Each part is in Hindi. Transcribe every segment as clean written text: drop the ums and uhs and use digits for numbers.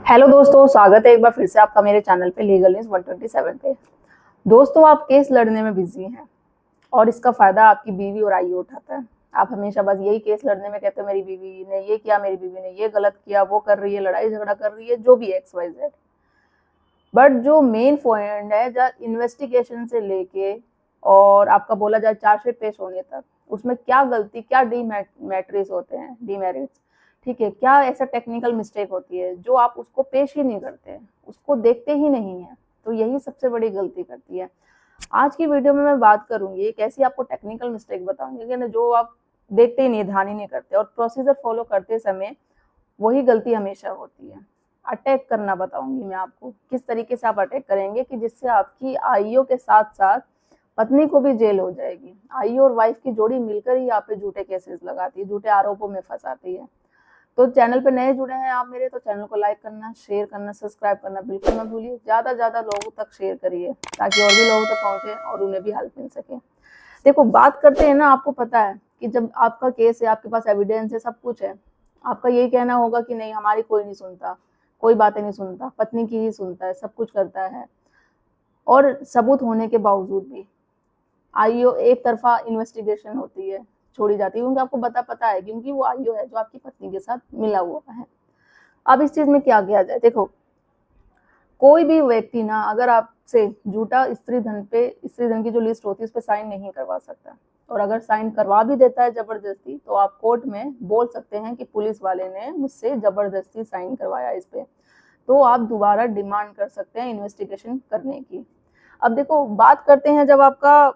हेलो दोस्तों, स्वागत है एक बार फिर से आपका मेरे चैनल पे लीगल न्यूज 127 पे। दोस्तों, आप केस लड़ने में बिजी हैं और इसका फायदा आपकी बीवी और आईओ उठाता है। आप हमेशा बस यही केस लड़ने में कहते हो मेरी बीवी ने ये किया, मेरी बीवी ने ये गलत किया, वो कर रही है, लड़ाई झगड़ा कर रही है, जो भी एक्स वाई जेड। बट जो मेन पॉइंट है, जब इन्वेस्टिगेशन से लेके और आपका बोला जाए चार्जशीट पेश होने तक, उसमें क्या गलती, क्या डीमेरिट्स होते हैं, डीमेरिट्स, ठीक है, क्या ऐसा टेक्निकल मिस्टेक होती है जो आप उसको पेश ही नहीं करते हैं, उसको देखते ही नहीं है, तो यही सबसे बड़ी गलती करती है। आज की वीडियो में मैं बात करूंगी एक ऐसी आपको टेक्निकल मिस्टेक बताऊंगी कि जो आप देखते ही नहीं, ध्यान ही नहीं करते, और प्रोसीजर फॉलो करते समय वही गलती हमेशा होती है। अटैक करना बताऊंगी मैं आपको, किस तरीके से आप अटैक करेंगे कि जिससे आपकी आईओ के साथ साथ पत्नी को भी जेल हो जाएगी। आईओ और वाइफ की जोड़ी मिलकर ही आप पे झूठे केसेस लगाती है, झूठे आरोपों में फंसाती है। तो चैनल पे नए जुड़े हैं आप मेरे, तो चैनल को लाइक करना, शेयर करना, सब्सक्राइब करना बिल्कुल मत भूलिए। ज्यादा ज्यादा लोगों तक शेयर करिए ताकि और भी लोगों तक पहुंचे और उन्हें भी हेल्प मिल सके। देखो, बात करते हैं ना, आपको पता है कि जब आपका केस है, आपके पास एविडेंस है, सब कुछ है, आपका यही कहना होगा कि नहीं, हमारी कोई नहीं सुनता, कोई बातें नहीं सुनता, पत्नी की ही सुनता है, सब कुछ करता है। और सबूत होने के बावजूद भी आईओ एक तरफा इन्वेस्टिगेशन होती है, छोड़ी जाती है, क्योंकि आपको पता है, क्योंकि वो आईओ है जो आपकी पत्नी के साथ मिला हुआ है। अब इस चीज में क्या किया जाए? देखो, कोई भी व्यक्ति ना अगर आपसे झूठा स्त्री धन की जो लिस्ट होती है उस पर साइन नहीं करवा सकता, और अगर साइन करवा भी देता है जबरदस्ती, तो आप कोर्ट में बोल सकते हैं कि पुलिस वाले ने मुझसे जबरदस्ती साइन करवाया इस पे, तो आप दोबारा डिमांड कर सकते हैं इन्वेस्टिगेशन करने की। अब देखो, बात करते हैं जब आपका,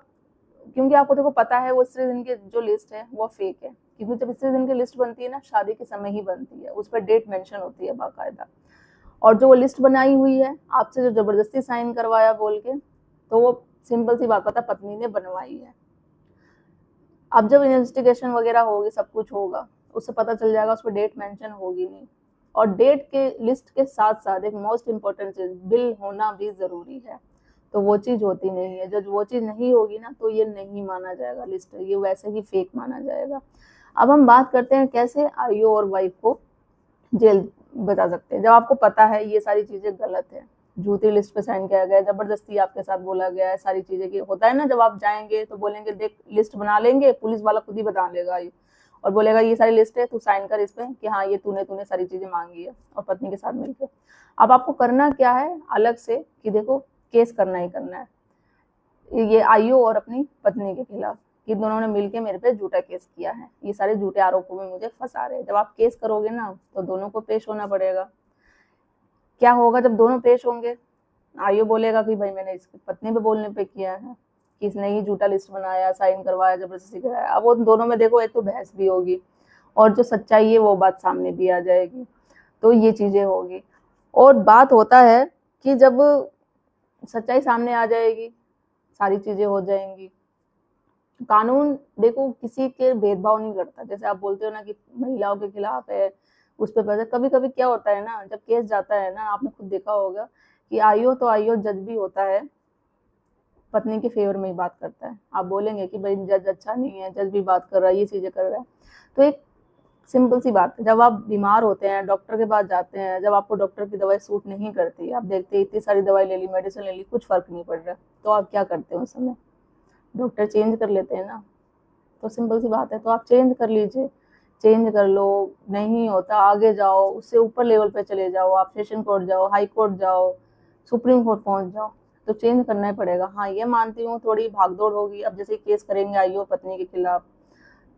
क्योंकि आपको देखो पता है वो स्त्री धन की जो लिस्ट है वो फेक है, क्योंकि जब स्त्री धन की लिस्ट बनती है ना, शादी के समय ही बनती है, उस पर डेट मेंशन होती है बाकायदा। और जो वो लिस्ट बनाई हुई है आपसे, जो जबरदस्ती साइन करवाया बोल के, तो वो सिंपल सी बात, पता पत्नी ने बनवाई है। अब जब इन्वेस्टिगेशन वगैरह होगी, सब कुछ होगा, उससे पता चल जाएगा, उस पर डेट मेंशन होगी नहीं। और डेट के लिस्ट के साथ साथ एक मोस्ट इम्पोर्टेंट चीज, बिल होना भी जरूरी है, तो वो चीज होती नहीं है। जब वो चीज नहीं होगी ना, तो ये नहीं माना जाएगा लिस्ट, ये वैसे ही फेक माना जाएगा। अब हम बात करते हैं कैसे आईओ और वाइफ को जेल बता सकते हैं। जब आपको पता है ये सारी चीजें गलत है, झूठी लिस्ट पे साइन किया गया है, जबरदस्ती आपके साथ बोला गया है, सारी चीजें की होता है ना, जब आप जाएंगे तो बोलेंगे देख लिस्ट बना लेंगे, पुलिस वाला खुद ही बता लेगा ये, और बोलेगा ये सारी लिस्ट है, तू साइन कर इस पे कि हाँ ये तूने तूने सारी चीजें मांगी है, और पत्नी के साथ मिलकर। अब आपको करना क्या है अलग से, कि देखो केस करना ही करना है ये आईओ और अपनी पत्नी के खिलाफ, कि दोनों ने मिलकर मेरे पे झूठा केस किया है, ये सारे झूठे आरोपों में मुझे फंसा रहे हैं। जब आप केस करोगे ना, तो दोनों को पेश होना पड़ेगा। क्या होगा जब दोनों पेश होंगे? आईओ बोलेगा कि भाई मैंने इसकी पत्नी पे बोलने पे किया है, कि इसने ही झूठा लिस्ट बनाया, साइन करवाया, जबरदस्ती कराया। अब वो दोनों में देखो, एक तो बहस भी होगी और जो सच्चाई है वो बात सामने भी आ जाएगी, तो ये चीजें होगी। और बात होता है कि जब सच्चाई सामने आ जाएगी, सारी चीजें हो जाएंगी, कानून देखो किसी के भेदभाव नहीं करता। जैसे आप बोलते हो ना कि महिलाओं के खिलाफ है, उस पर पैसा, कभी कभी क्या होता है ना, जब केस जाता है ना, आपने खुद देखा होगा कि आईओ तो आईओ, जज भी होता है पत्नी के फेवर में ही बात करता है। आप बोलेंगे कि भाई जज अच्छा नहीं है, जज भी बात कर रहा है, ये चीजें कर रहा है। तो एक सिंपल सी बात है, जब आप बीमार होते हैं, डॉक्टर के पास जाते हैं, जब आपको डॉक्टर की दवाई सूट नहीं करती, आप देखते हैं इतनी सारी दवाई ले ली, मेडिसिन ले ली, कुछ फर्क नहीं पड़ रहा, तो आप क्या करते हैं उस समय? डॉक्टर चेंज कर लेते हैं ना। तो सिंपल सी बात है, तो आप चेंज कर लीजिए, चेंज कर लो। नहीं होता, आगे जाओ, उससे ऊपर लेवल पे चले जाओ, आप सेशन कोर्ट जाओ, हाई कोर्ट जाओ, सुप्रीम कोर्ट पहुंच जाओ, तो चेंज करना ही पड़ेगा। हाँ, ये मानती हूँ थोड़ी भागदौड़ होगी। अब जैसे केस करेंगे आईओ पत्नी के खिलाफ,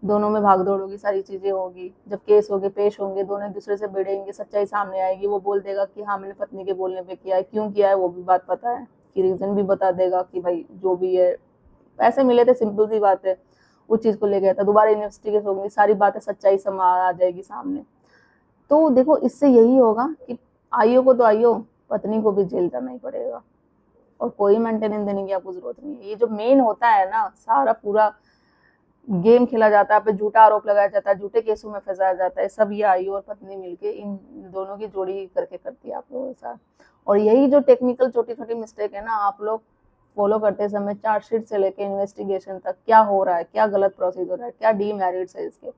दोनों में भागदौड़ होगी, सारी चीजें होगी। जब केस होंगे, पेश होंगे, दोनों एक दूसरे से भिड़ेंगे, सच्चाई सामने आएगी, वो बोल देगा कि हाँ मैंने पत्नी के बोलने पे किया है, क्यों किया है वो भी बात पता है, कि रीजन भी बता देगा कि भाई जो भी है, पैसे मिले थे, सिंपल सी बात है, उस चीज को ले गया था, दोबारा इन्वेस्टिगेशन होगी, सारी बातें सच्चाई समा आ जाएगी सामने। तो देखो, इससे यही होगा कि आईओ को तो आईओ, पत्नी को भी जेल जाना ही पड़ेगा, और कोई मेंटेनेंस देने की आपको जरूरत नहीं है। ये जो मेन होता है ना, सारा पूरा गेम खेला जाता है, पे झूठा आरोप लगाया जाता है, झूठे केसों में फंसाया जाता है, सब ये आईओ और पत्नी मिलके इन दोनों की जोड़ी करके करती है आप लोगों के साथ। और यही जो टेक्निकल छोटी छोटी मिस्टेक है ना, आप लोग फॉलो करते समय चार्जशीट से लेके इन्वेस्टिगेशन तक क्या हो रहा है, क्या गलत प्रोसीजर हो रहा है, क्या डीमेरिट्स है इसके,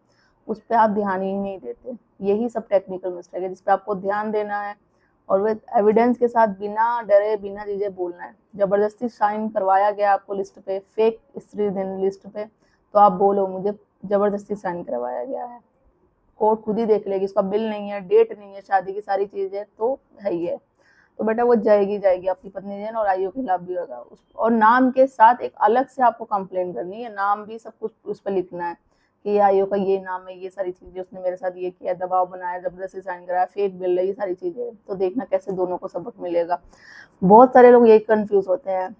उस पर आप ध्यान ही नहीं देते। यही सब टेक्निकल मिस्टेक है जिसपे आपको ध्यान देना है, और विद एविडेंस के साथ बिना डरे बिना चीज़ें बोलना है। ज़बरदस्ती साइन करवाया गया आपको लिस्ट पे, फेक स्त्री धन लिस्ट पे, तो आप बोलो मुझे ज़बरदस्ती साइन करवाया गया है। कोर्ट खुद ही देख लेगी, इसका बिल नहीं है, डेट नहीं है, शादी की सारी चीज़ें तो है ही है, तो बेटा वो जाएगी आपकी पत्नी जैन और आईओ के खिलाफ भी होगा। और नाम के साथ एक अलग से आपको कंप्लेंट करनी है, नाम भी सब कुछ उस पर लिखना है कि ये आईओ का ये नाम है, ये सारी चीज़ें उसने मेरे साथ ये किया, दबाव बनाया, जबरदस्ती साइन कराया, फेक बिल है, ये सारी चीज़ें। तो देखना कैसे दोनों को सबक मिलेगा। बहुत सारे लोग यही कंफ्यूज होते हैं,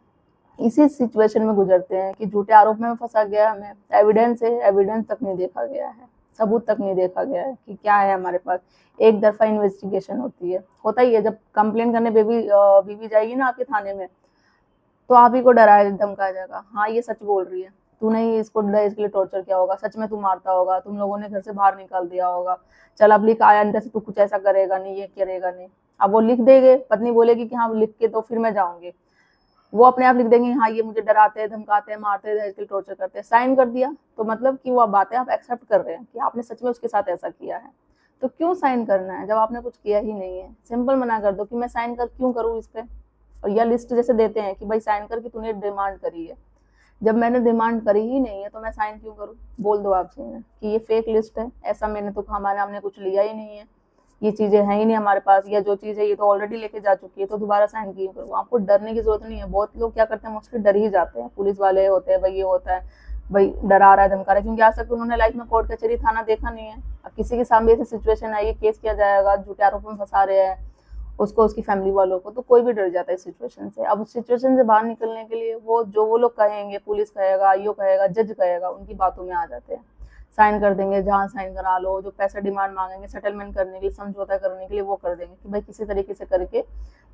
इसी सिचुएशन में गुजरते हैं कि झूठे आरोप में फंसा गया, हमें एविडेंस है, एविडेंस तक नहीं देखा गया है, सबूत तक नहीं देखा गया है कि क्या है हमारे पास। एक दफा इन्वेस्टिगेशन होता ही है। जब कंप्लेन करने बीवी जाएगी ना आपके थाने में, तो आप ही को डराया धमकाया जाएगा, हाँ ये सच बोल रही है, तूने ही इसको इसके लिए टॉर्चर किया होगा, सच में तू मारता होगा, तुम लोगों ने घर से बाहर निकाल दिया होगा, चल अब लिख आया अंदर से, तू कुछ ऐसा करेगा नहीं, ये करेगा नहीं। अब वो लिख देंगे, पत्नी बोलेगी कि हाँ लिख के तो फिर मैं जाऊंगी, वो अपने आप लिख देंगे हाँ ये मुझे डराते हैं, धमकाते हैं, मारते हैं, इसके लिए टॉर्चर करते हैं। साइन कर दिया तो मतलब कि वो बातें आप एक्सेप्ट कर रहे हैं कि आपने सच में उसके साथ ऐसा किया है। तो क्यों साइन करना है जब आपने कुछ किया ही नहीं है। सिंपल मना कर दो कि मैं साइन कर क्यों करूँ इस पे, और या लिस्ट जैसे देते हैं कि भाई साइन कर कि तूने डिमांड करी है, जब मैंने डिमांड करी ही नहीं है तो मैं साइन क्यों करूँ। बोल दो आप कि ये फेक लिस्ट है, ऐसा मैंने तो हमारे हमने कुछ लिया ही नहीं है, ये चीज़ें हैं ही नहीं हमारे पास, या जो चीज़ है ये तो ऑलरेडी लेके जा चुकी है, तो दोबारा साइन क्यों करूँ। आपको डरने की जरूरत नहीं है। बहुत लोग क्या करते हैं, मोस्टली डर ही जाते हैं, पुलिस वाले होते हैं, भाई ये होता है, भाई डरा रहा है, धमका रहा है, क्योंकि आज तक उन्होंने लाइफ में कोर्ट कचहरी थाना देखा नहीं है। अब किसी के सामने ऐसी सिचुएशन आई है, केस किया जाएगा, झूठे आरोप में फंसा रहे हैं उसको, उसकी फैमिली वालों को, तो कोई भी डर जाता है इस सिचुएशन से। अब उस सिचुएशन से बाहर निकलने के लिए वो लोग कहेंगे, पुलिस कहेगा, आईओ कहेगा, जज कहेगा, उनकी बातों में आ जाते हैं, साइन कर देंगे, जहाँ साइन करा लो, जो पैसा डिमांड मांगेंगे सेटलमेंट करने के लिए, समझौता करने के लिए, वो कर देंगे कि भाई किसी तरीके से करके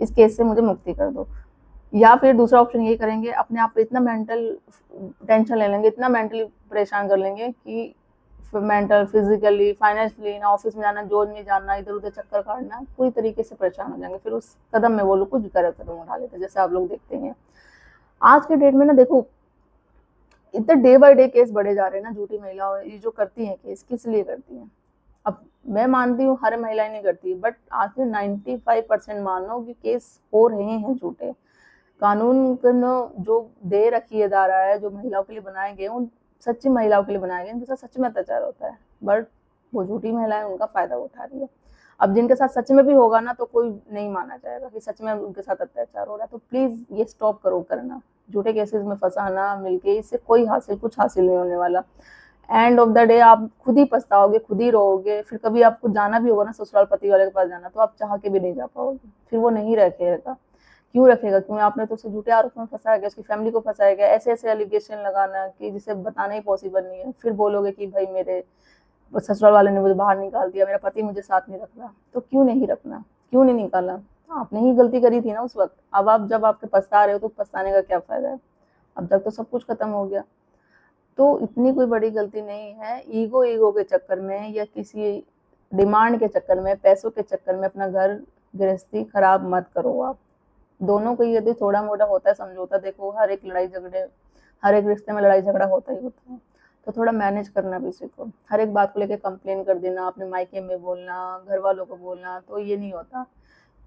इस केस से मुझे मुक्ति कर दो। या फिर दूसरा ऑप्शन यही करेंगे, अपने आप पे इतना मेंटल टेंशन ले लेंगे, इतना मेंटली परेशान कर लेंगे कि मेंटल, फिजिकली, फाइनेंशियली, ना ऑफिस में जाना, जॉब में जाना, इधर उधर चक्कर काटना, पूरी तरीके से परेशान हो जाएंगे। फिर उस कदम में वो लोग कुछ गलत कदम उठा लेते हैं, जैसे आप लोग देखते हैं आज के डेट में ना। देखो इतने डे बाय डे केस बढ़े जा रहे हैं ना, झूठी महिलाओं ये जो करती हैं केस, किस लिए करती हैं। अब मैं मानती हूँ हर महिला नहीं करती, बट आज से 95% मानो कि केस हो रहे हैं झूठे। कानून जो दे रखी है धारा है, जो महिलाओं के लिए बनाए गए, उन सच्ची महिलाओं के लिए बनाए गए, उनके साथ सच में अत्याचार होता है, बट वो झूठी महिलाएं उनका फायदा उठा रही है। अब जिनके साथ सच में भी होगा ना, तो कोई नहीं माना जाएगा कि सच में उनके साथ अत्याचार हो रहा है। तो प्लीज ये स्टॉप करो करना, झूठे केसेस में फंसाना मिलके, इससे कोई कुछ हासिल नहीं होने वाला। एंड ऑफ द डे आप खुद ही पछताओगे, खुद ही रोओगे। फिर कभी आपको जाना भी होगा ना ससुराल, पति वाले के पास जाना, तो आप चाह के भी नहीं जा पाओगे, फिर वो नहीं रखेगा। क्यों रखेगा, क्यों, आपने तो उसे झूठे आरोप में फंसाया गया, उसकी फैमिली को फंसाया गया, ऐसे ऐसे एलिगेशन लगाना कि जिसे बताना ही पॉसिबल नहीं है। फिर बोलोगे कि भाई मेरे ससुराल वाले ने मुझे बाहर निकाल दिया, मेरा पति मुझे साथ नहीं रख रहा। तो क्यों नहीं रखना, क्यों नहीं निकाला, आपने ही गलती करी थी ना उस वक्त। अब आप जब आपके पछता रहे हो तो पछताने का क्या फायदा है, अब तक तो सब कुछ खत्म हो गया। तो इतनी कोई बड़ी गलती नहीं है। ईगो के चक्कर में या किसी डिमांड के चक्कर में, पैसों के चक्कर में अपना घर गृहस्थी खराब मत करो। आप दोनों को यदि थोड़ा मोटा होता है समझौता, देखो हर एक लड़ाई झगड़े, हर एक रिश्ते में लड़ाई झगड़ा होता ही होता है, तो थोड़ा मैनेज करना भी सीखो। हर एक बात को लेकर कंप्लेन कर देना, अपने मायके में बोलना, घर वालों को बोलना, तो ये नहीं होता।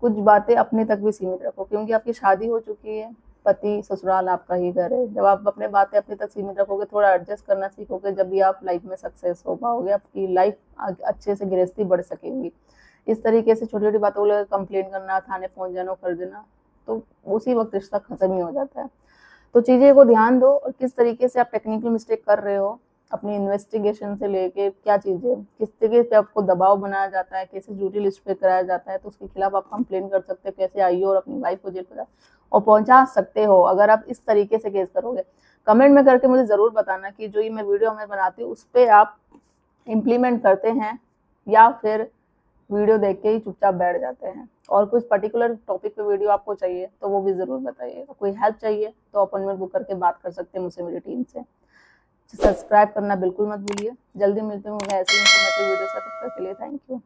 कुछ बातें अपने तक भी सीमित रखो, क्योंकि आपकी शादी हो चुकी है, पति ससुराल आपका ही घर है। जब आप अपने बातें अपने तक सीमित रखोगे, थोड़ा एडजस्ट करना सीखोगे, जब भी आप लाइफ में सक्सेस हो पाओगे, आपकी लाइफ अच्छे से गृहस्थी बढ़ सकेगी। इस तरीके से छोटी छोटी बातों को लेकर कंप्लेन करना, थाने पहुंच जाना, कर देना, तो उसी वक्त रिश्ता खत्म ही हो जाता है। तो चीज़ें को ध्यान दो, और किस तरीके से आप टेक्निकल मिस्टेक कर रहे हो अपनी इन्वेस्टिगेशन से लेके, क्या चीज़ें किस तरीके से आपको दबाव बनाया जाता है, कैसे झूठी लिस्ट पे कराया जाता है, तो उसके खिलाफ आप कंप्लेन कर सकते हो, कैसे आईओ और अपनी वाइफ को जेल और पहुंचा सकते हो अगर आप इस तरीके से केस करोगे। कमेंट में करके मुझे ज़रूर बताना कि जो ये मैं वीडियो मैं बनाती हूँ उस पर आप इम्प्लीमेंट करते हैं या फिर वीडियो देख के ही चुपचाप बैठ जाते हैं। और कुछ पर्टिकुलर टॉपिक पे वीडियो आपको चाहिए तो वो भी ज़रूर बताइएगा। कोई हेल्प चाहिए तो अपॉइंटमेंट बुक करके बात कर सकते हैं मुझसे, मेरी टीम से। सब्सक्राइब करना बिल्कुल मत भूलिए। जल्दी मिलते हूँ ऐसे इन्फॉर्मेटिव वीडियो से, तब तक के लिए थैंक यू।